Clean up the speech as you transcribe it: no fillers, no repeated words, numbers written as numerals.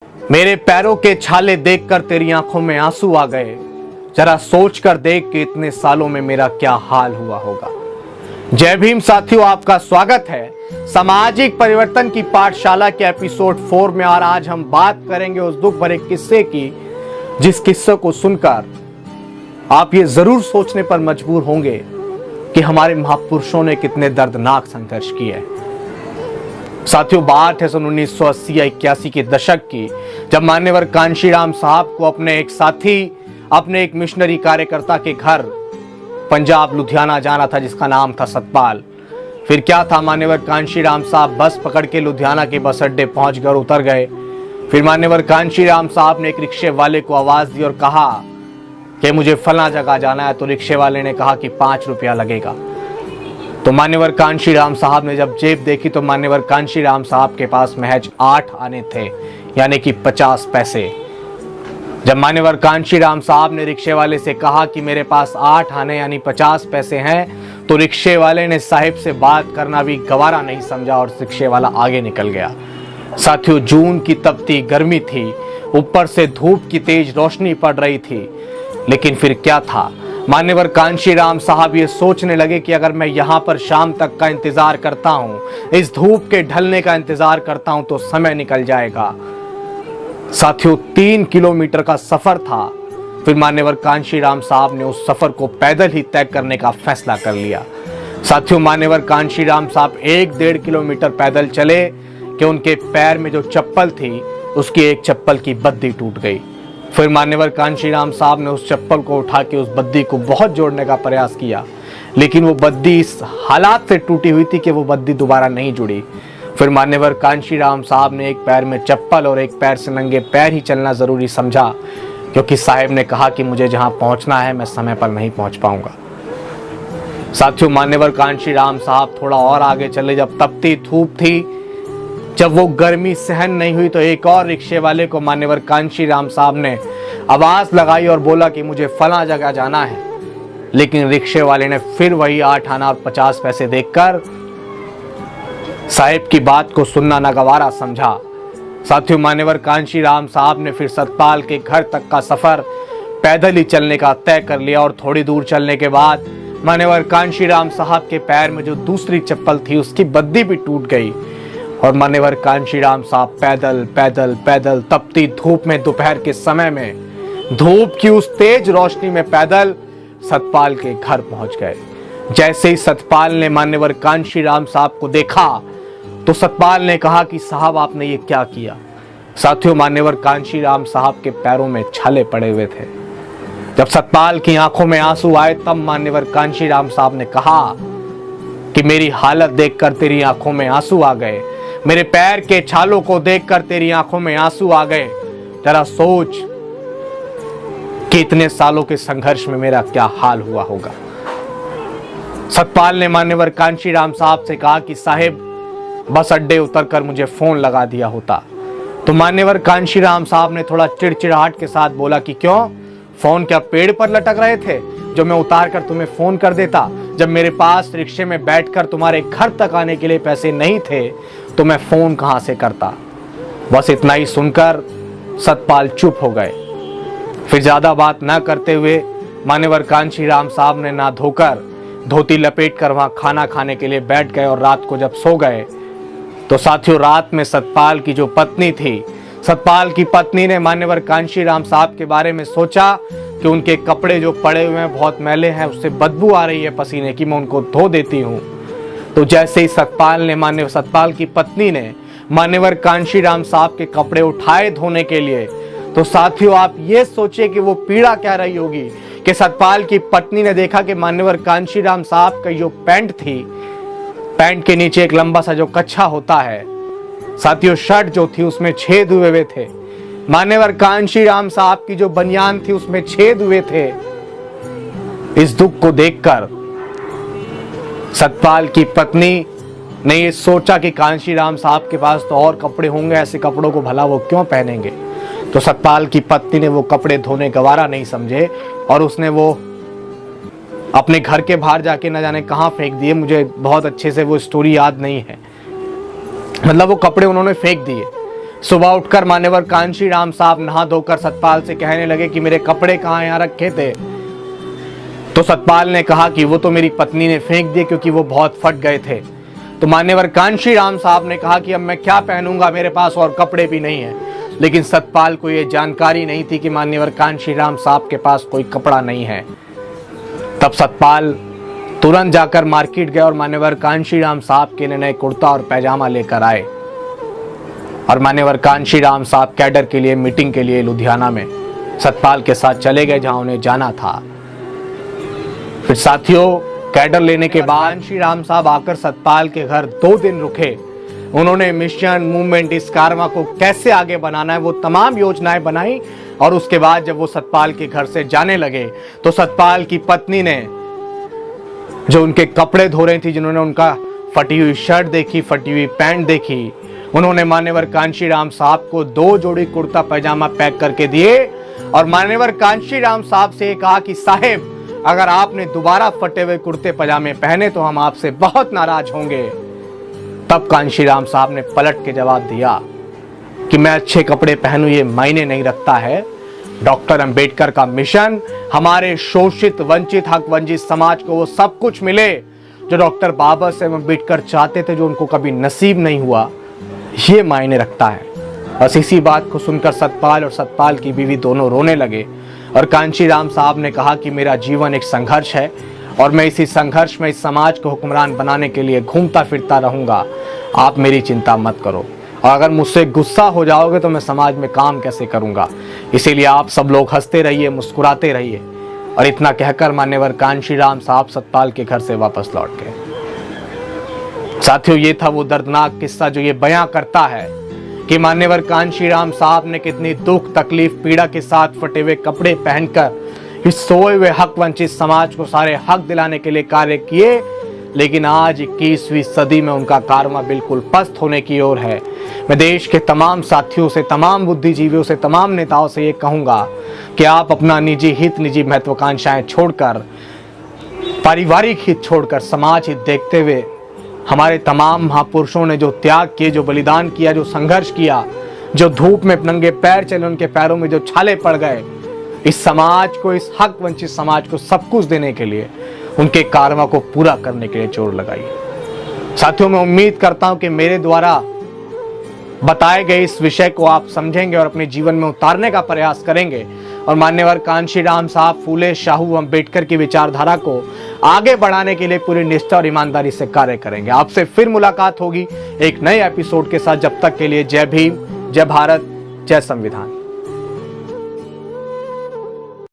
मेरे पैरों के छाले देखकर तेरी आंखों में आंसू आ गए। जरा सोच कर देख कि इतने सालों में मेरा क्या हाल हुआ होगा। जय भीम साथियों, आपका स्वागत है सामाजिक परिवर्तन की पाठशाला के एपिसोड 4 में। और आज हम बात करेंगे उस दुख भरे किस्से की, जिस किस्से को सुनकर आप ये जरूर सोचने पर मजबूर होंगे कि हमारे महापुरुषों ने कितने दर्दनाक संघर्ष किए। साथियों, बात है सन 1980 या 81 के दशक की, जब मान्यवर कांशीराम साहब को अपने एक साथी, अपने एक मिशनरी कार्यकर्ता के घर पंजाब लुधियाना जाना था, जिसका नाम था सतपाल। फिर क्या था, मान्यवर कांशीराम साहब बस पकड़ के लुधियाना के बस अड्डे पहुंच कर उतर गए। फिर मान्यवर कांशीराम साहब ने एक रिक्शे वाले को आवाज दी और कहा कि मुझे फला जगह जाना है। तो रिक्शे वाले ने कहा कि 5 रुपया लगेगा। तो मान्यवर कांशीराम साहब ने जब जेब देखी तो मान्यवर कांशीराम साहब के पास महज 8 आने थे, यानी कि 50 पैसे। जब मान्यवर कांशीराम साहब ने रिक्शे वाले से कहा कि मेरे पास 8 आने यानी 50 पैसे हैं, तो रिक्शे वाले ने साहिब से बात करना भी गवारा नहीं समझा और रिक्शे वाला आगे निकल गया। साथियों, जून की तपती गर्मी थी, ऊपर से धूप की तेज रोशनी पड़ रही थी। लेकिन फिर क्या था, मान्यवर कांशीराम साहब ये सोचने लगे कि अगर मैं यहाँ पर शाम तक का इंतजार करता हूँ, इस धूप के ढलने का इंतजार करता हूँ, तो समय निकल जाएगा। साथियों, 3 किलोमीटर का सफर था। फिर मान्यवर कांशीराम साहब ने उस सफर को पैदल ही तय करने का फैसला कर लिया। साथियों, मान्यवर कांशीराम साहब 1-1.5 किलोमीटर पैदल चले कि उनके पैर में जो चप्पल थी, उसकी एक चप्पल की बद्दी टूट गई। फिर मान्यवर कांशीराम साहब ने उस चप्पल को उठा के उस बद्दी को बहुत जोड़ने का प्रयास किया, लेकिन वो बद्दी इस हालात से टूटी हुई थी कि वो बद्दी दोबारा नहीं जुड़ी। फिर मान्यवर कांशीराम साहब ने एक पैर में चप्पल और एक पैर से नंगे पैर ही चलना जरूरी समझा, क्योंकि साहिब ने कहा कि मुझे जहां पहुंचना है मैं समय पर नहीं पहुंच पाऊंगा। साथियों, मान्यवर कांशीराम साहब थोड़ा और आगे चले। जब तपती धूप थी, जब वो गर्मी सहन नहीं हुई, तो एक और रिक्शे वाले को मान्यवर कांशीराम साहब ने आवाज लगाई और बोला कि मुझे फला जगह जाना है। लेकिन रिक्शे वाले ने फिर वही 8 आना और 50 पैसे देखकर साहिब की बात को सुनना नागवारा समझा। साथियों, मान्यवर कांशीराम साहब ने फिर सतपाल के घर तक का सफर पैदल ही चलने का तय कर लिया। और थोड़ी दूर चलने के बाद मान्यवर कांशीराम साहब के पैर में जो दूसरी चप्पल थी, उसकी बद्दी भी टूट गई। और मान्यवर कांशीराम साहब पैदल पैदल पैदल तपती धूप में, दोपहर के समय में, धूप की उस तेज रोशनी में पैदल सतपाल के घर पहुंच गए। जैसे ही सतपाल ने मान्यवर कांशीराम साहब को देखा, तो सतपाल ने कहा कि साहब, आपने ये क्या किया। साथियों, मान्यवर कांशीराम साहब के पैरों में छाले पड़े हुए थे। जब सतपाल की आंखों में आंसू आए, तब मान्यवर कांशीराम साहब ने कहा कि मेरी हालत देखकर तेरी आंखों में आंसू आ गए, मेरे पैर के छालों को देखकर तेरी आंखों में आंसू आ गए। जरा सोच कि इतने सालों के संघर्ष में मेरा क्या हाल हुआ होगा। सतपाल ने मान्यवर कांशीराम साहब से कहा कि साहिब, बस अड्डे उतरकर मुझे फोन लगा दिया होता। तो मान्यवर कांशीराम साहब ने थोड़ा चिड़चिड़ाहट के साथ बोला कि क्यों, फोन क्या पेड़ पर लटक रहे थे जो मैं उतार कर तुम्हें फोन कर देता? जब मेरे पास रिक्शे में बैठकर तुम्हारे घर तक आने के लिए पैसे नहीं थे, तो मैं फोन कहां से करता? बस इतना ही सुनकर सतपाल चुप हो गए। फिर ज्यादा बात न करते हुए मान्यवर कांशीराम साहब ने ना धोकर धोती लपेटकर वहां खाना खाने के लिए बैठ गए। और रात को जब सो गए, तो साथियों, रात में सतपाल की जो पत्नी थी, सतपाल की पत्नी ने मान्यवर कांशीराम साहब के बारे में सोचा कि उनके कपड़े जो पड़े हुए हैं बहुत मैले हैं, उससे बदबू आ रही है पसीने की, मैं उनको धो देती हूँ। तो जैसे ही सतपाल की पत्नी ने मान्यवर कांशीराम साहब के कपड़े उठाए धोने के लिए, तो साथियों, आप ये सोचिए कि वो पीड़ा क्या रही होगी कि सतपाल की पत्नी ने देखा कि मान्यवर कांशीराम साहब का जो पैंट थी, पैंट के नीचे एक लंबा सा जो कच्छा होता है, साथियों, शर्ट जो थी उसमें छेद हुए थे। मान्यवर कांशीराम साहब की जो बनियान थी, उसमें छेद हुए थे। इस दुख को देखकर सतपाल की पत्नी ने ये सोचा कि कांशीराम साहब के पास तो और कपड़े होंगे, ऐसे कपड़ों को भला वो क्यों पहनेंगे। तो सतपाल की पत्नी ने वो कपड़े धोने गवारा नहीं समझे और उसने वो अपने घर के बाहर जाके न जाने कहां फेंक दिए। मुझे बहुत अच्छे से वो स्टोरी याद नहीं है, मतलब वो कपड़े उन्होंने फेंक दिए। सुबह उठकर मान्यवर कांशीराम साहब नहा धोकर सतपाल से कहने लगे कि मेरे कपड़े कहाँ यहाँ रखे थे। तो सतपाल ने कहा कि वो तो मेरी पत्नी ने फेंक दिए क्योंकि वो बहुत फट गए थे। तो मान्यवर कांशीराम साहब ने कहा कि अब मैं क्या पहनूंगा, मेरे पास और कपड़े भी नहीं है। लेकिन सतपाल को यह जानकारी नहीं थी कि मान्यवर कांशीराम साहब के पास कोई कपड़ा नहीं है। तब सतपाल तुरंत जाकर मार्केट गए और मान्यवर कांशीराम साहब के लिए नए कुर्ता और पैजामा लेकर आए। और मान्यवर कांशीराम साहब कैडर के लिए मीटिंग के लिए लुधियाना में सतपाल के साथ चले गए, जहां उन्हें जाना था। फिर साथियों, कैडर लेने के बाद कांशीराम साहब आकर सतपाल के घर 2 दिन रुके। उन्होंने मिशन मूवमेंट इस कारवा को कैसे आगे बनाना है वो तमाम योजनाएं बनाई। और उसके बाद जब वो सतपाल के घर से जाने लगे तो सतपाल की पत्नी ने जो उनके कपड़े धो रही थी, जिन्होंने उनका फटी हुई शर्ट देखी, फटी हुई पैंट देखी, उन्होंने मान्यवर कांशीराम साहब को 2 जोड़ी कुर्ता पैजामा पैक करके दिए। और मान्यवर कांशीराम साहब से कहा कि साहेब, अगर आपने दोबारा फटे हुए कुर्ते पैजामे पहने तो हम आपसे बहुत नाराज होंगे। तब कांशीराम साहब ने पलट के जवाब दिया कि मैं अच्छे कपड़े पहनूं ये मायने नहीं रखता है। डॉक्टर अंबेडकर का मिशन हमारे शोषित, वंचित, हक वंचित समाज को वो सब कुछ मिले जो डॉक्टर बाबा साहेब अंबेडकर चाहते थे, जो उनको कभी नसीब नहीं हुआ, ये मायने रखता है। बस इसी बात को सुनकर सतपाल और सतपाल की बीवी दोनों रोने लगे। और कांशीराम साहब ने कहा कि मेरा जीवन एक संघर्ष है और मैं इसी संघर्ष में इस समाज को हुक्मरान बनाने के लिए घूमता फिरता रहूंगा। आप मेरी चिंता मत करो, और अगर मुझसे गुस्सा हो जाओगे तो मैं समाज में काम कैसे करूंगा। इसीलिए आप सब लोग हंसते रहिए, मुस्कुराते रहिए। और इतना कहकर मान्यवर कांशीराम साहब सतपाल के घर से वापस लौट गए। साथियों, ये था वो दर्दनाक किस्सा जो ये बयां करता है कि मान्यवर कांशीराम साहब ने कितनी दुख, तकलीफ, पीड़ा के साथ फटे हुए कपड़े पहनकर इस सोए हुए हक वंचित समाज को सारे हक दिलाने के लिए कार्य किए। लेकिन आज 21वीं सदी में उनका कारवा बिल्कुल पस्त होने की ओर है। मैं देश के तमाम साथियों से, तमाम बुद्धिजीवियों से, तमाम नेताओं से ये कहूंगा कि आप अपना निजी हित, निजी महत्वाकांक्षाएं छोड़कर, पारिवारिक हित छोड़कर, समाज हित देखते हुए हमारे तमाम महापुरुषों ने जो त्याग किए, जो बलिदान किया, जो संघर्ष किया, जो धूप में नंगे पैर चले, उनके पैरों में जो छाले पड़ गए, इस समाज को, इस हक वंचित समाज को सब कुछ देने के लिए, उनके कारवा को पूरा करने के लिए जोर लगाइए। साथियों, मैं उम्मीद करता हूं कि मेरे द्वारा बताए गए इस विषय को आप समझेंगे और अपने जीवन में उतारने का प्रयास करेंगे और मान्यवर कांशीराम साहब, फूले शाहू अम्बेडकर की विचारधारा को आगे बढ़ाने के लिए पूरी निष्ठा और ईमानदारी से कार्य करेंगे। आपसे फिर मुलाकात होगी एक नए एपिसोड के साथ। जब तक के लिए जय भीम, जय भारत, जय संविधान।